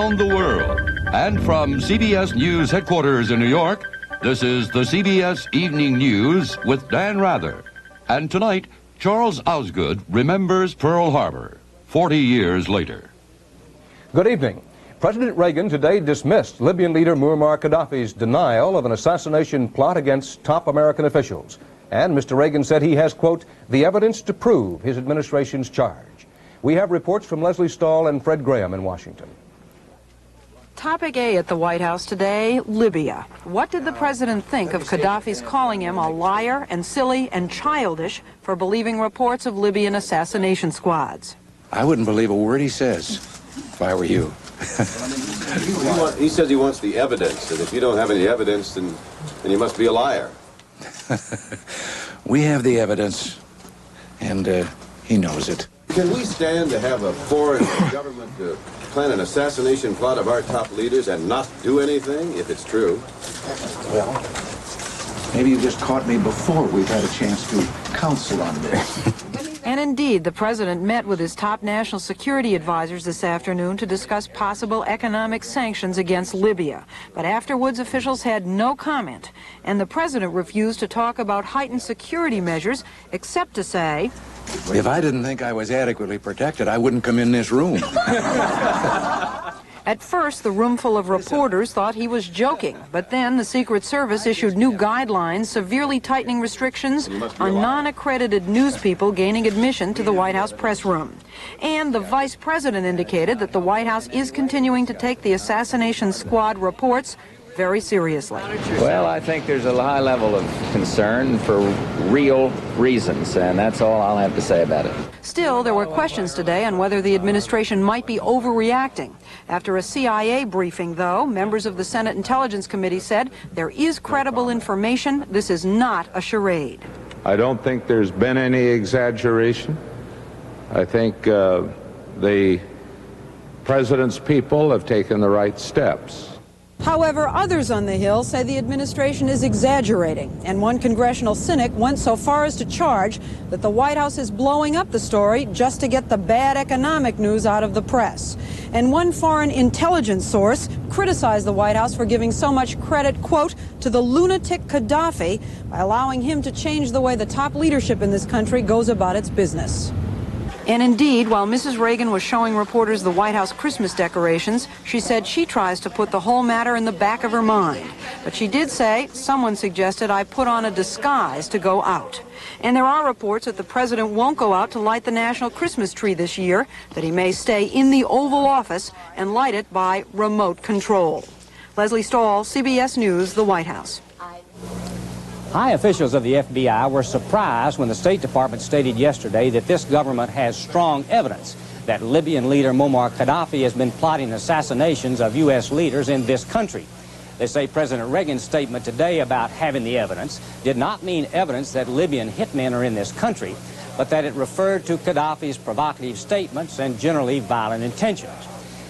around the world. And from CBS News headquarters in New York, this is the CBS Evening News with Dan Rather. And tonight, Charles Osgood remembers Pearl Harbor, 40 years later. Good evening. President Reagan today dismissed Libyan leader Muammar Gaddafi's denial of an assassination plot against top American officials. And Mr. Reagan said he has, quote, the evidence to prove his administration's charge. We have reports from Leslie Stahl and Fred Graham in Washington. Topic A at the White House today, Libya. What did the president think of Gaddafi's calling him a liar and silly and childish for believing reports of Libyan assassination squads? I wouldn't believe a word he says if I were you. He says he wants the evidence, and if you don't have any evidence, then you must be a liar. We have the evidence, and he knows it. Can we stand to have a foreign government plan an assassination plot of our top leaders and not do anything, if it's true? Well, maybe you just caught me before we've had a chance to counsel on this. And indeed, the president met with his top national security advisors this afternoon to discuss possible economic sanctions against Libya. But afterwards, officials had no comment, and the president refused to talk about heightened security measures, except to say, if I didn't think I was adequately protected, I wouldn't come in this room. At first, the room full of reporters thought he was joking, but then the Secret Service issued new guidelines severely tightening restrictions on non-accredited news people gaining admission to the White House press room. And the vice president indicated that the White House is continuing to take the assassination squad reports very seriously. Well, I think there's a high level of concern for real reasons, and that's all I'll have to say about it. Still, there were questions today on whether the administration might be overreacting. After a CIA briefing, though, members of the Senate Intelligence Committee said there is credible information. This is not a charade. I don't think there's been any exaggeration. I think the president's people have taken the right steps. However, others on the Hill say the administration is exaggerating, and one congressional cynic went so far as to charge that the White House is blowing up the story just to get the bad economic news out of the press. And one foreign intelligence source criticized the White House for giving so much credit, quote, to the lunatic Gaddafi by allowing him to change the way the top leadership in this country goes about its business. And indeed, while Mrs. Reagan was showing reporters the White House Christmas decorations, she said she tries to put the whole matter in the back of her mind. But she did say, someone suggested I put on a disguise to go out. And there are reports that the president won't go out to light the national Christmas tree this year, that he may stay in the Oval Office and light it by remote control. Leslie Stahl, CBS News, the White House. High officials of the FBI were surprised when the State Department stated yesterday that this government has strong evidence that Libyan leader Muammar Gaddafi has been plotting assassinations of U.S. leaders in this country. They say President Reagan's statement today about having the evidence did not mean evidence that Libyan hitmen are in this country, but that it referred to Gaddafi's provocative statements and generally violent intentions.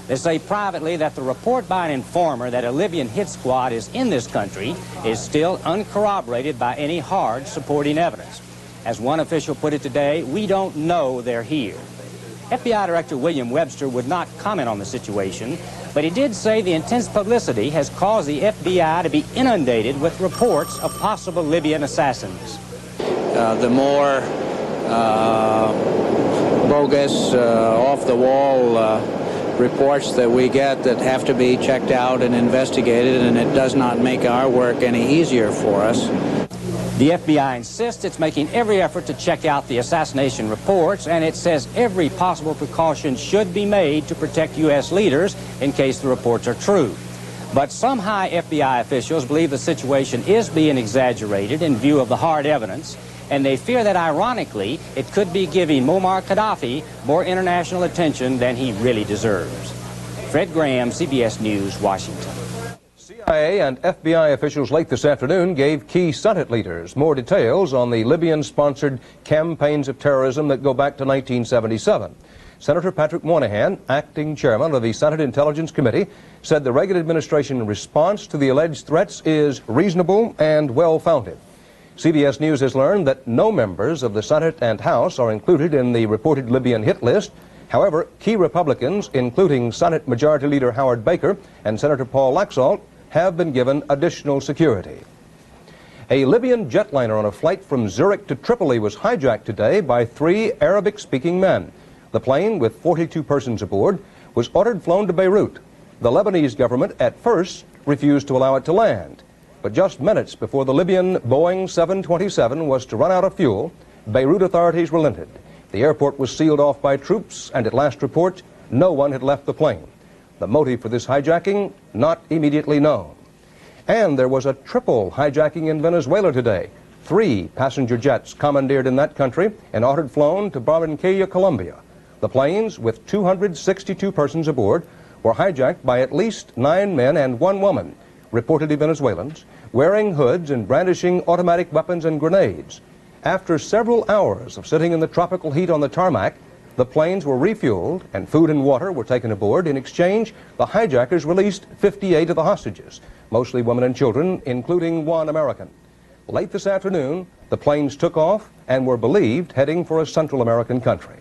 They say privately that the report by an informer that a Libyan hit squad is in this country is still uncorroborated by any hard supporting evidence. As one official put it today, we don't know they're here. FBI Director William Webster would not comment on the situation, but he did say the intense publicity has caused the FBI to be inundated with reports of possible Libyan assassins. The more bogus, off-the-wall reports that we get that have to be checked out and investigated, and it does not make our work any easier for us. The FBI insists it's making every effort to check out the assassination reports, and it says every possible precaution should be made to protect U.S. leaders in case the reports are true. But some high FBI officials believe the situation is being exaggerated in view of the hard evidence, and they fear that, ironically, it could be giving Muammar Gaddafi more international attention than he really deserves. Fred Graham, CBS News, Washington. CIA and FBI officials late this afternoon gave key Senate leaders more details on the Libyan-sponsored campaigns of terrorism that go back to 1977. Senator Patrick Moynihan, acting chairman of the Senate Intelligence Committee, said the Reagan administration response to the alleged threats is reasonable and well-founded. CBS News has learned that no members of the Senate and House are included in the reported Libyan hit list. However, key Republicans, including Senate Majority Leader Howard Baker and Senator Paul Laxalt, have been given additional security. A Libyan jetliner on a flight from Zurich to Tripoli was hijacked today by 3 Arabic-speaking men. The plane, with 42 persons aboard, was ordered flown to Beirut. The Lebanese government at first refused to allow it to land. But just minutes before the Libyan Boeing 727 was to run out of fuel, Beirut authorities relented. The airport was sealed off by troops, and at last report, no one had left the plane. The motive for this hijacking, not immediately known. And there was a triple hijacking in Venezuela today. 3 passenger jets commandeered in that country and ordered flown to Barranquilla, Colombia. The planes, with 262 persons aboard, were hijacked by at least 9 men and 1 woman, reportedly Venezuelans, wearing hoods and brandishing automatic weapons and grenades. After several hours of sitting in the tropical heat on the tarmac, the planes were refueled and food and water were taken aboard. In exchange, the hijackers released 58 of the hostages, mostly women and children, including 1 American. Late this afternoon, the planes took off and were believed heading for a Central American country.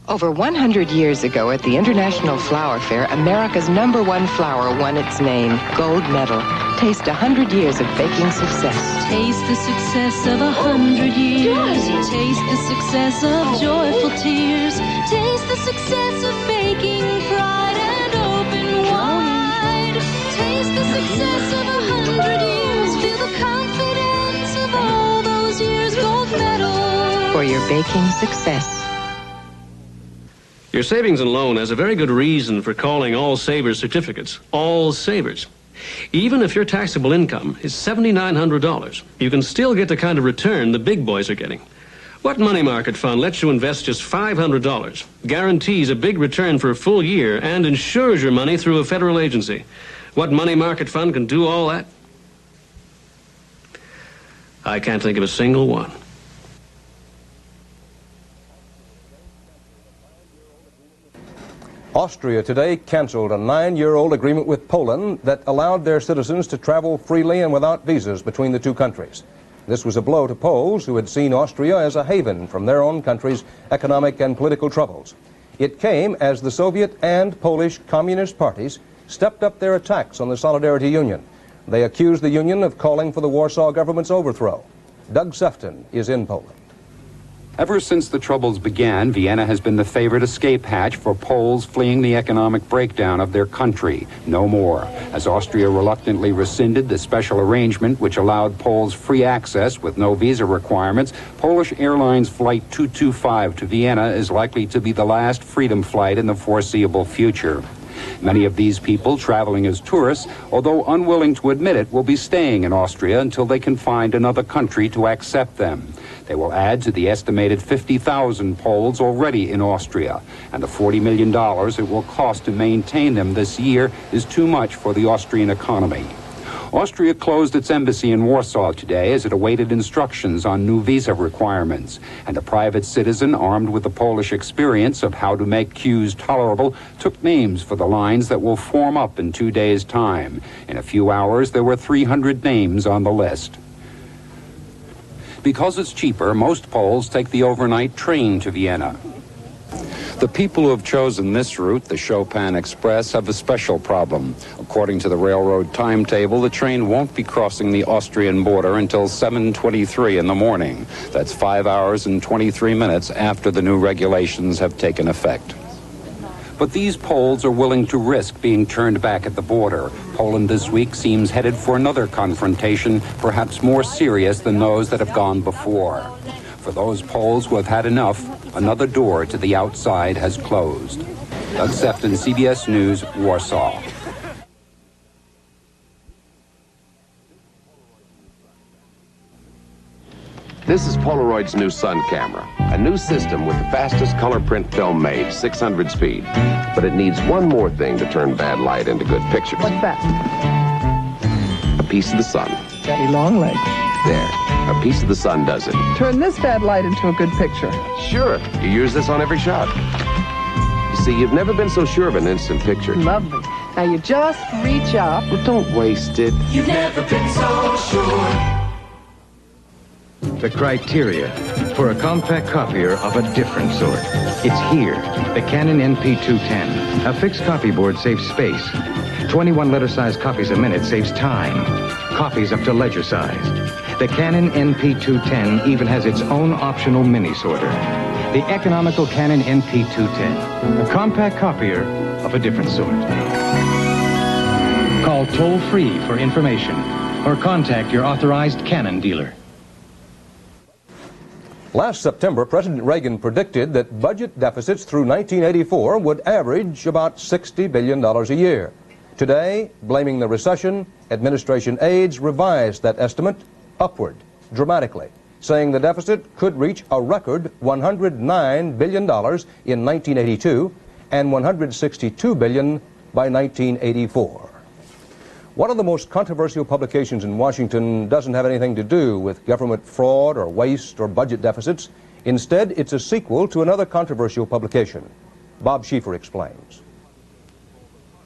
Over 100 years ago at the International Flower Fair, America's #1 flower won its name, gold medal. Taste 100 years of baking success. Taste the success of 100 years. Taste the success of joyful tears. Taste the success of baking pride and open wide. Taste the success of 100 years. Feel the confidence of all those years, gold medal. For your baking success. Your savings and loan has a very good reason for calling All Savers certificates All Savers. Even if your taxable income is $7,900, you can still get the kind of return the big boys are getting. What money market fund lets you invest just $500, guarantees a big return for a full year, and insures your money through a federal agency? What money market fund can do all that? I can't think of a single one. Austria today canceled a 9-year-old agreement with Poland that allowed their citizens to travel freely and without visas between the 2 countries. This was a blow to Poles who had seen Austria as a haven from their own country's economic and political troubles. It came as the Soviet and Polish Communist parties stepped up their attacks on the Solidarity Union. They accused the Union of calling for the Warsaw government's overthrow. Doug Sefton is in Poland. Ever since the Troubles began, Vienna has been the favored escape hatch for Poles fleeing the economic breakdown of their country. No more, as Austria reluctantly rescinded the special arrangement which allowed Poles free access with no visa requirements. Polish Airlines Flight 225 to Vienna is likely to be the last freedom flight in the foreseeable future. Many of these people traveling as tourists, although unwilling to admit it, will be staying in Austria until they can find another country to accept them. They will add to the estimated 50,000 Poles already in Austria, and the $40 million it will cost to maintain them this year is too much for the Austrian economy. Austria closed its embassy in Warsaw today as it awaited instructions on new visa requirements, and a private citizen armed with the Polish experience of how to make queues tolerable took names for the lines that will form up in 2 days' time. In a few hours, there were 300 names on the list. Because it's cheaper, most Poles take the overnight train to Vienna. The people who have chosen this route, the Chopin Express, have a special problem. According to the railroad timetable, the train won't be crossing the Austrian border until 7:23 in the morning. That's 5 hours and 23 minutes after the new regulations have taken effect. But these Poles are willing to risk being turned back at the border. Poland this week seems headed for another confrontation, perhaps more serious than those that have gone before. For those Poles who have had enough, another door to the outside has closed. Doug Sefton, CBS News, Warsaw. This is Polaroid's new Sun camera, a new system with the fastest color print film made, 600 speed. But it needs one more thing to turn bad light into good pictures. What's that? A piece of the sun. Daddy long legs. There, a piece of the sun does it. Turn this bad light into a good picture. Sure, you use this on every shot. You see, you've never been so sure of an instant picture. Lovely. Now you just reach up. Well, don't waste it. You've never been so sure. the criteria for a compact copier of a different sort. It's here, the Canon NP210. A fixed copy board saves space. 21 letter-size copies a minute saves time. Copies up to ledger size. The Canon NP210 even has its own optional mini sorter. The economical Canon NP210. A compact copier of a different sort. Call toll-free for information or contact your authorized Canon dealer. Last September, President Reagan predicted that budget deficits through 1984 would average about $60 billion a year. Today, blaming the recession, administration aides revised that estimate upward dramatically, saying the deficit could reach a record $109 billion in 1982 and $162 billion by 1984. One of the most controversial publications in Washington doesn't have anything to do with government fraud or waste or budget deficits. Instead, it's a sequel to another controversial publication. Bob Schieffer explains.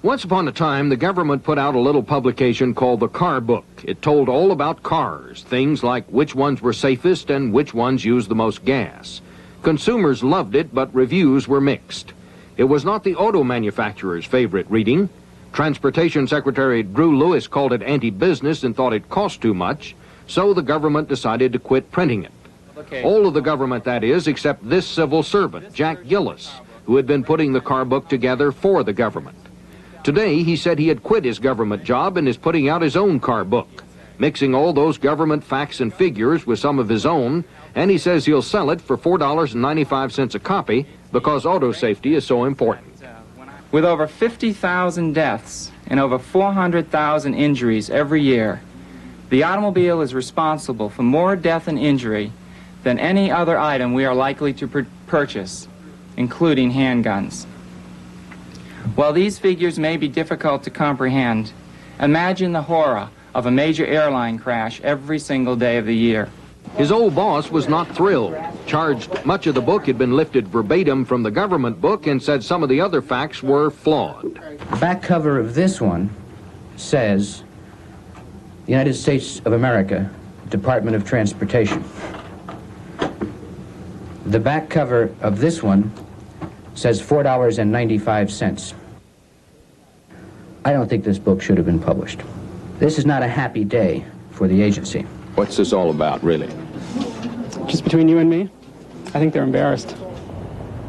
Once upon a time, the government put out a little publication called the Car Book. It told all about cars, things like which ones were safest and which ones used the most gas. Consumers loved it, but reviews were mixed. It was not the auto manufacturer's favorite reading. Transportation Secretary Drew Lewis called it anti-business and thought it cost too much, so the government decided to quit printing it. All of the government, that is, except this civil servant, Jack Gillis, who had been putting the Car Book together for the government. Today, he said he had quit his government job and is putting out his own Car Book, mixing all those government facts and figures with some of his own, and he says he'll sell it for $4.95 a copy because auto safety is so important. With over 50,000 deaths and over 400,000 injuries every year, the automobile is responsible for more death and injury than any other item we are likely to purchase, including handguns. While these figures may be difficult to comprehend, imagine the horror of a major airline crash every single day of the year. His old boss was not thrilled, charged much of the book had been lifted verbatim from the government book and said some of the other facts were flawed. The back cover of this one says, United States of America, Department of Transportation. The back cover of this one says $4.95. I don't think this book should have been published. This is not a happy day for the agency. What's this all about, really? Just between you and me, I think they're embarrassed.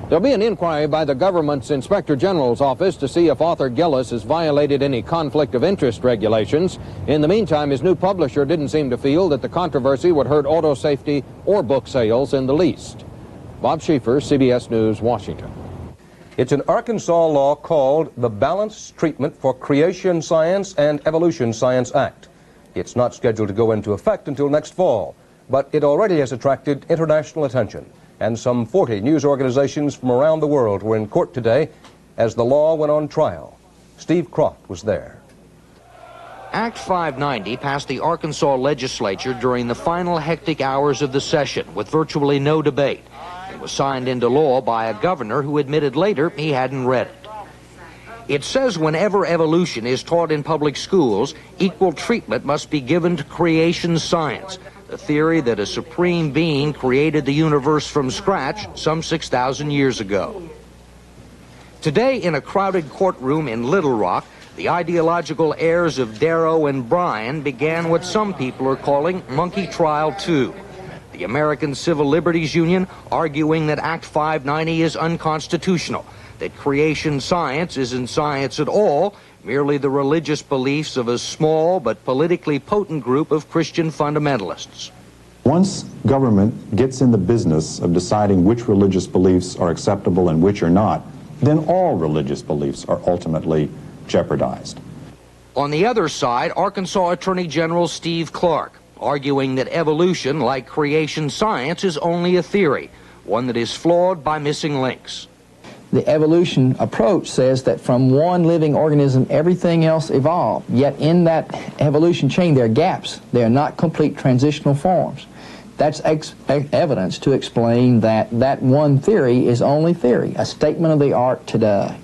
There'll be an inquiry by the government's Inspector General's office to see if author Gillis has violated any conflict of interest regulations. In the meantime, his new publisher didn't seem to feel that the controversy would hurt auto safety or book sales in the least. Bob Schieffer, CBS News, Washington. It's an Arkansas law called the Balanced Treatment for Creation Science and Evolution Science Act. It's not scheduled to go into effect until next fall, but it already has attracted international attention, and some 40 news organizations from around the world were in court today as the law went on trial. Steve Croft was there. Act 590 passed the Arkansas legislature during the final hectic hours of the session with virtually no debate. It was signed into law by a governor who admitted later he hadn't read it. It says whenever evolution is taught in public schools, equal treatment must be given to creation science, the theory that a supreme being created the universe from scratch some 6,000 years ago. Today, in a crowded courtroom in Little Rock, the ideological heirs of Darrow and Bryan began what some people are calling Monkey Trial 2. The American Civil Liberties Union arguing that Act 590 is unconstitutional, that creation science isn't science at all, merely the religious beliefs of a small but politically potent group of Christian fundamentalists. Once government gets in the business of deciding which religious beliefs are acceptable and which are not, then all religious beliefs are ultimately jeopardized. On the other side, Arkansas Attorney General Steve Clark, arguing that evolution, like creation science, is only a theory, one that is flawed by missing links. The evolution approach says that from one living organism, everything else evolved. Yet in that evolution chain, there are gaps. They are not complete transitional forms. That's evidence to explain that that one theory is only theory, a statement of the art today.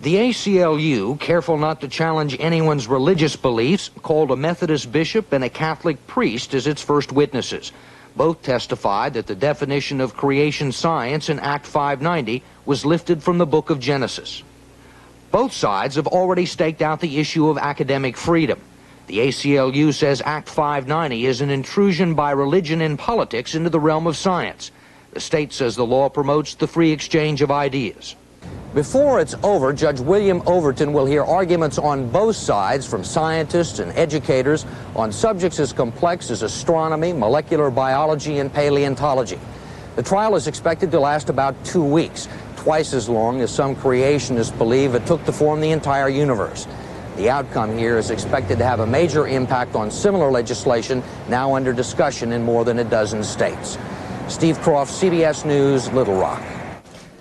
The ACLU, careful not to challenge anyone's religious beliefs, called a Methodist bishop and a Catholic priest as its first witnesses. Both testified that the definition of creation science in Act 590 was lifted from the book of Genesis. Both sides have already staked out the issue of academic freedom. The ACLU says Act 590 is an intrusion by religion in politics into the realm of science. The state says the law promotes the free exchange of ideas. Before it's over, Judge William Overton will hear arguments on both sides from scientists and educators on subjects as complex as astronomy, molecular biology, and paleontology. The trial is expected to last about 2 weeks, twice as long as some creationists believe it took to form the entire universe. The outcome here is expected to have a major impact on similar legislation now under discussion in more than a dozen states. Steve Croft, CBS News, Little Rock.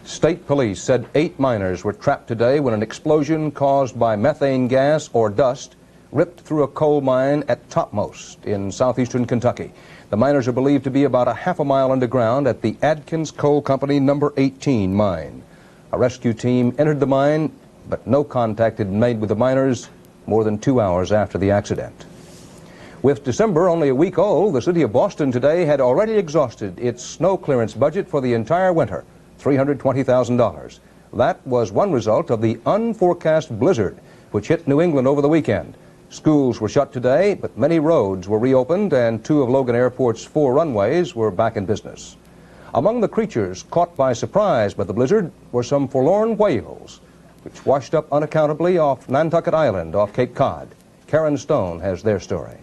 State police said 8 miners were trapped today when an explosion caused by methane gas or dust ripped through a coal mine at Topmost in southeastern Kentucky. The miners are believed to be about a half a mile underground at the Adkins Coal Company number 18 mine. A rescue team entered the mine, but no contact had been made with the miners more than 2 hours after the accident. With December only a week old, the city of Boston today had already exhausted its snow clearance budget for the entire winter, $320,000. That was one result of the unforecast blizzard, which hit New England over the weekend. Schools were shut today, but many roads were reopened, and 2 of Logan Airport's 4 runways were back in business. Among the creatures caught by surprise by the blizzard were some forlorn whales, which washed up unaccountably off Nantucket Island off Cape Cod. Karen Stone has their story.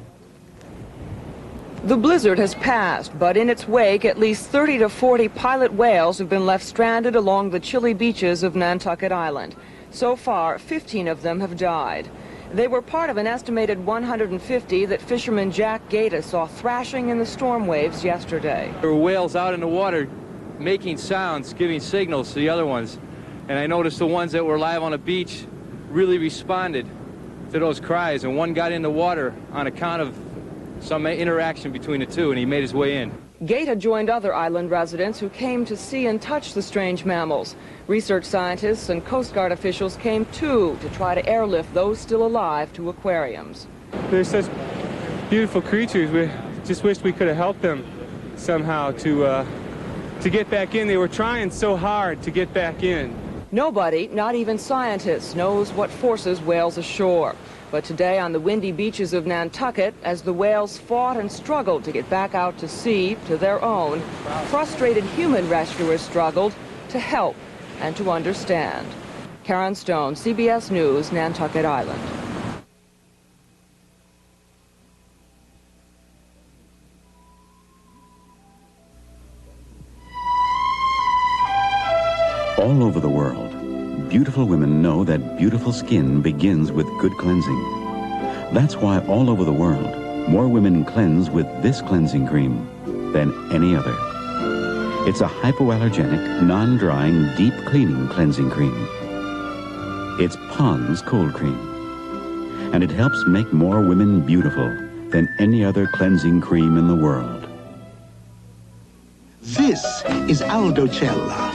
The blizzard has passed, but in its wake, at least 30 to 40 pilot whales have been left stranded along the chilly beaches of Nantucket Island. So far, 15 of them have died. They were part of an estimated 150 that fisherman Jack Gaeta saw thrashing in the storm waves yesterday. There were whales out in the water making sounds, giving signals to the other ones. And I noticed the ones that were live on the beach really responded to those cries, and one got in the water on account of some interaction between the two, and he made his way in. Gaeta joined other island residents who came to see and touch the strange mammals. Research scientists and Coast Guard officials came too to try to airlift those still alive to aquariums. They're such beautiful creatures. We just wished we could have helped them somehow to get back in. They were trying so hard to get back in. Nobody, not even scientists, knows what forces whales ashore. But today on the windy beaches of Nantucket, as the whales fought and struggled to get back out to sea, to their own, frustrated human rescuers struggled to help and to understand. Karen Stone, CBS News, Nantucket Island. All over the world, beautiful women know that beautiful skin begins with good cleansing. That's why all over the world, more women cleanse with this cleansing cream than any other. It's a hypoallergenic, non-drying, deep cleaning cleansing cream. It's Pond's Cold Cream. And it helps make more women beautiful than any other cleansing cream in the world. This is Aldo Cella.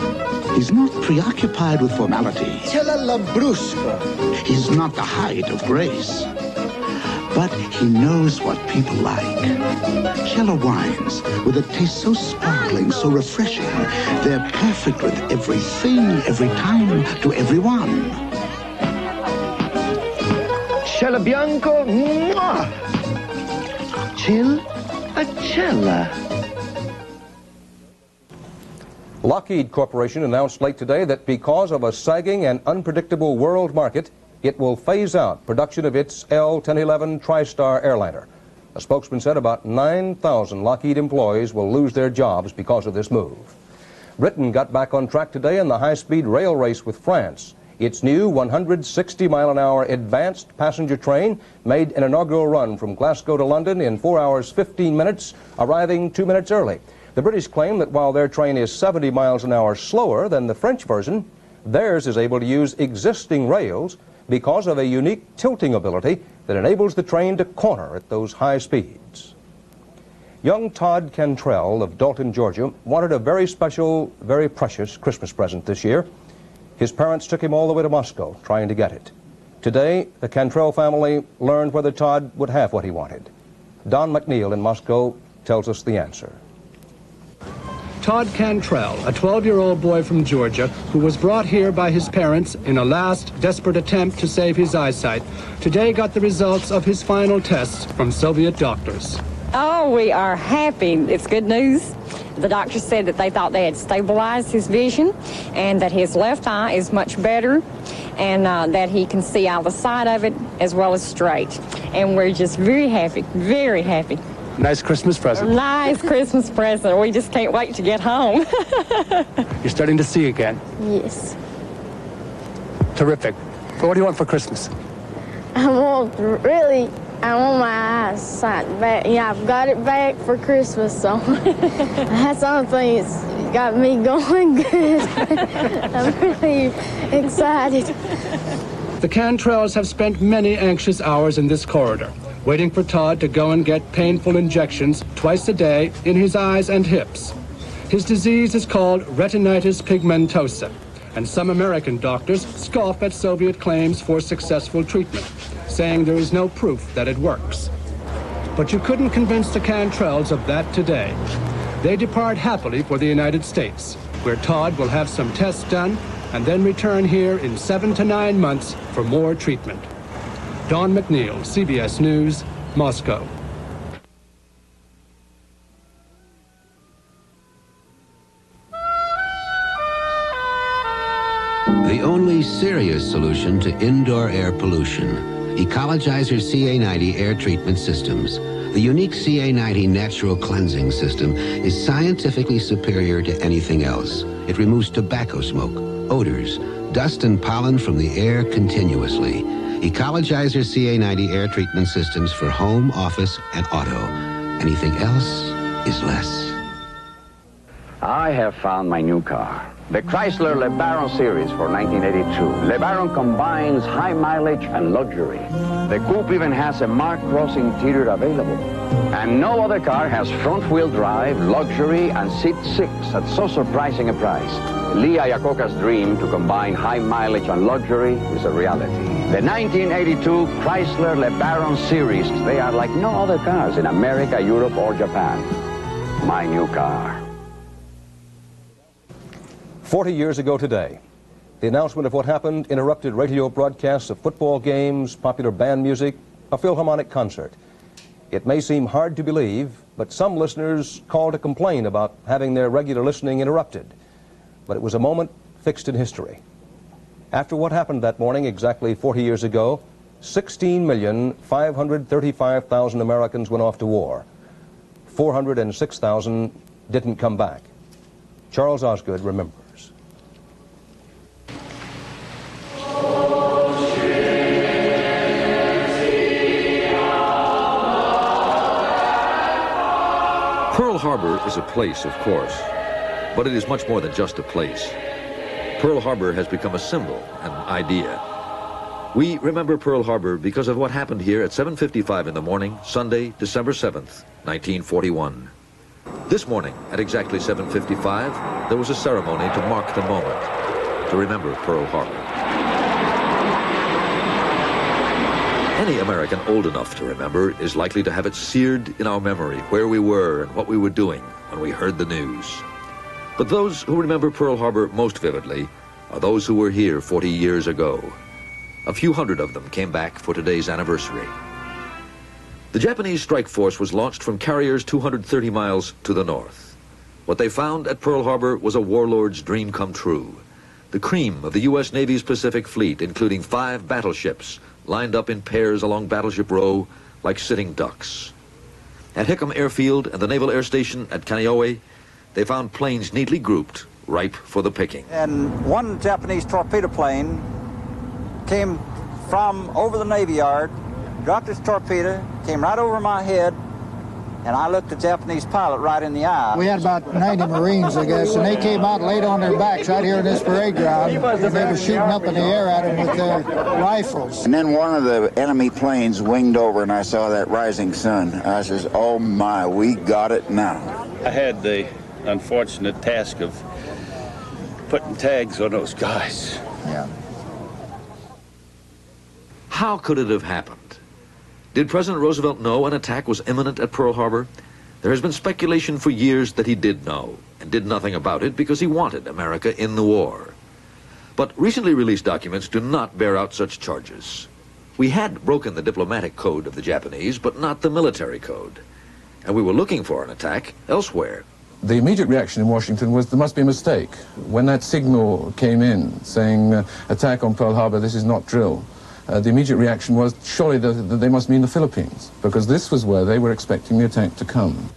He's not preoccupied with formality. Cella Lambrusco. He's not the height of grace. But he knows what people like. Cella wines, with a taste so sparkling, so refreshing, they're perfect with everything, every time, to everyone. Cella Bianco, mwah! Chill a Cella. Lockheed Corporation announced late today that because of a sagging and unpredictable world market, it will phase out production of its L-1011 TriStar airliner. A spokesman said about 9,000 Lockheed employees will lose their jobs because of this move. Britain got back on track today in the high-speed rail race with France. Its new 160-mile-an-hour advanced passenger train made an inaugural run from Glasgow to London in 4 hours 15 minutes, arriving 2 minutes early. The British claim that while their train is 70 miles an hour slower than the French version, theirs is able to use existing rails because of a unique tilting ability that enables the train to corner at those high speeds. Young Todd Cantrell of Dalton, Georgia, wanted a very special, very precious Christmas present this year. His parents took him all the way to Moscow trying to get it. Today, the Cantrell family learned whether Todd would have what he wanted. Don McNeil in Moscow tells us the answer. Todd Cantrell, a 12-year-old boy from Georgia who was brought here by his parents in a last desperate attempt to save his eyesight, today got the results of his final tests from Soviet doctors. Oh, we are happy. It's good news. The doctors said that they thought they had stabilized his vision and that his left eye is much better and that he can see out the side of it as well as straight. And we're just very happy, very happy. Nice Christmas present. Nice Christmas present. We just can't wait to get home. You're starting to see again. Yes. Terrific. So what do you want for Christmas? I want my eyesight back. Yeah, I've got it back for Christmas, so that's the only thing that's got me going good. I'm really excited. The Cantrells have spent many anxious hours in this corridor, waiting for Todd to go and get painful injections twice a day in his eyes and hips. His disease is called retinitis pigmentosa, and some American doctors scoff at Soviet claims for successful treatment, saying there is no proof that it works. But you couldn't convince the Cantrells of that today. They depart happily for the United States, where Todd will have some tests done and then return here in 7 to 9 months for more treatment. Don McNeil, CBS News, Moscow. The only serious solution to indoor air pollution, Ecologizer CA90 air treatment systems. The unique CA90 natural cleansing system is scientifically superior to anything else. It removes tobacco smoke, odors, dust and pollen from the air continuously. Ecologizer CA90 air treatment systems for home, office, and auto. Anything else is less. I have found my new car. The Chrysler LeBaron series for 1982. LeBaron combines high mileage and luxury. The coupe even has a Mark Cross interior available. And no other car has front-wheel drive, luxury, and seat 6 at so surprising a price. Lee Iacocca's dream to combine high mileage and luxury is a reality. The 1982 Chrysler LeBaron series, they are like no other cars in America, Europe, or Japan. My new car. 40 years ago today, the announcement of what happened interrupted radio broadcasts of football games, popular band music, a Philharmonic concert. It may seem hard to believe, but some listeners called to complain about having their regular listening interrupted. But it was a moment fixed in history. After what happened that morning exactly 40 years ago, 16,535,000 Americans went off to war. 406,000 didn't come back. Charles Osgood remembers. Pearl Harbor is a place, of course, but it is much more than just a place. Pearl Harbor has become a symbol, an idea. We remember Pearl Harbor because of what happened here at 7:55 in the morning, Sunday, December 7th, 1941. This morning, at exactly 7:55, there was a ceremony to mark the moment, to remember Pearl Harbor. Any American old enough to remember is likely to have it seared in our memory where we were and what we were doing when we heard the news. But those who remember Pearl Harbor most vividly are those who were here 40 years ago. A few hundred of them came back for today's anniversary. The Japanese strike force was launched from carriers 230 miles to the north. What they found at Pearl Harbor was a warlord's dream come true. The cream of the U.S. Navy's Pacific Fleet, including 5 battleships, lined up in pairs along Battleship Row like sitting ducks. At Hickam Airfield and the Naval Air Station at Kaneohe, they found planes neatly grouped, ripe for the picking. And one Japanese torpedo plane came from over the Navy Yard, dropped its torpedo, came right over my head, and I looked the Japanese pilot right in the eye. We had about 90 Marines, I guess, and they came out and laid on their backs right here in this parade ground, and they were shooting up in the air at them with their rifles. And then one of the enemy planes winged over, and I saw that rising sun. I says, oh my, we got it now. I had the unfortunate task of putting tags on those guys. Yeah. How could it have happened? Did President Roosevelt know an attack was imminent at Pearl Harbor? There has been speculation for years that he did know, and did nothing about it because he wanted America in the war. But recently released documents do not bear out such charges. We had broken the diplomatic code of the Japanese, but not the military code. And we were looking for an attack elsewhere. The immediate reaction in Washington was there must be a mistake. When that signal came in saying attack on Pearl Harbor, this is not drill, the immediate reaction was surely they must mean the Philippines, because this was where they were expecting the attack to come.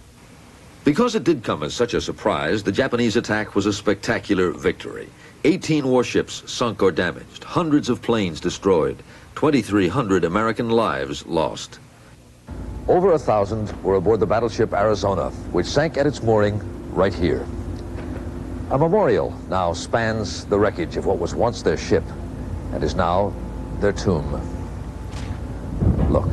Because it did come as such a surprise, the Japanese attack was a spectacular victory. 18 warships sunk or damaged, hundreds of planes destroyed, 2,300 American lives lost. Over 1,000 were aboard the battleship Arizona, which sank at its mooring right here. A memorial now spans the wreckage of what was once their ship and is now their tomb. Look.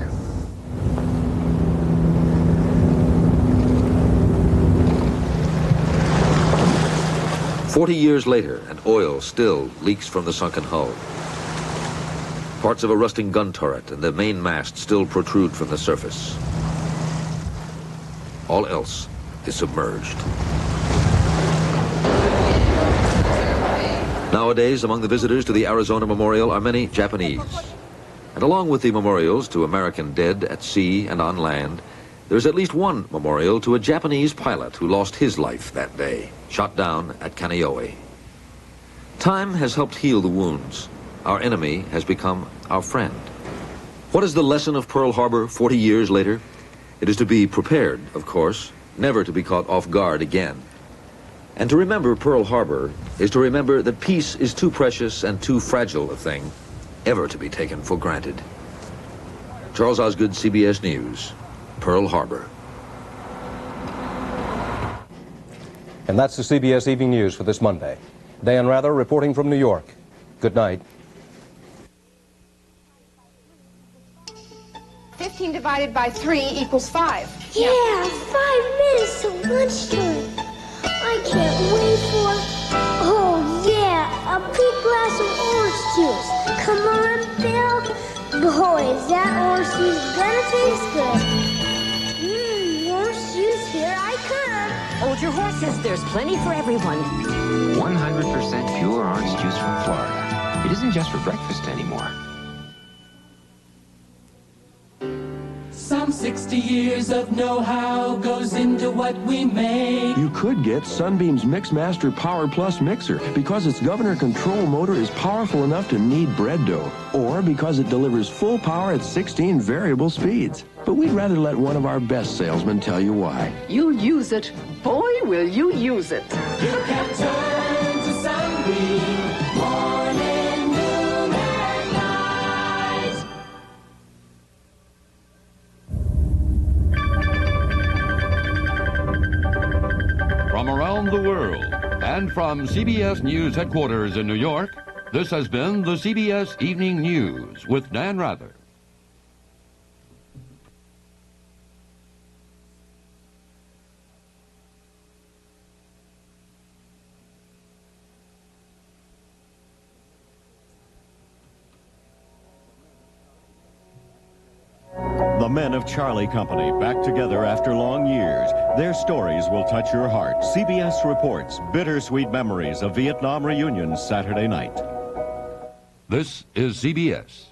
"40 years later, and oil still leaks from the sunken hull. Parts of a rusting gun turret and the main mast still protrude from the surface. All else is submerged." Nowadays, among the visitors to the Arizona Memorial are many Japanese. And along with the memorials to American dead at sea and on land, there's at least one memorial to a Japanese pilot who lost his life that day, shot down at Kaneohe. Time has helped heal the wounds. Our enemy has become our friend. What is the lesson of Pearl Harbor 40 years later? It is to be prepared, of course, never to be caught off guard again. And to remember Pearl Harbor is to remember that peace is too precious and too fragile a thing ever to be taken for granted. Charles Osgood, CBS News, Pearl Harbor. And that's the CBS Evening News for this Monday. Dan Rather reporting from New York. Good night. 15 divided by 3 equals 5. Yeah, 5 minutes to lunchtime. I can't wait for, oh yeah, a big glass of orange juice. Come on, Bill. Boy, is that orange juice gonna taste good. Orange juice, here I come. Hold your horses, there's plenty for everyone. 100% pure orange juice from Florida. It isn't just for breakfast anymore. Some 60 years of know-how goes into what we make. You could get Sunbeam's Mixmaster Power Plus mixer because its governor control motor is powerful enough to knead bread dough, or because it delivers full power at 16 variable speeds. But we'd rather let one of our best salesmen tell you why. You use it. Boy, will you use it. You can turn to Sunbeam. Morning, noon, and night. From around the world and from CBS News headquarters in New York, this has been the CBS Evening News with Dan Rather. The men of Charlie Company back together after long years. Their stories will touch your heart. CBS reports bittersweet memories of Vietnam reunions Saturday night. This is CBS.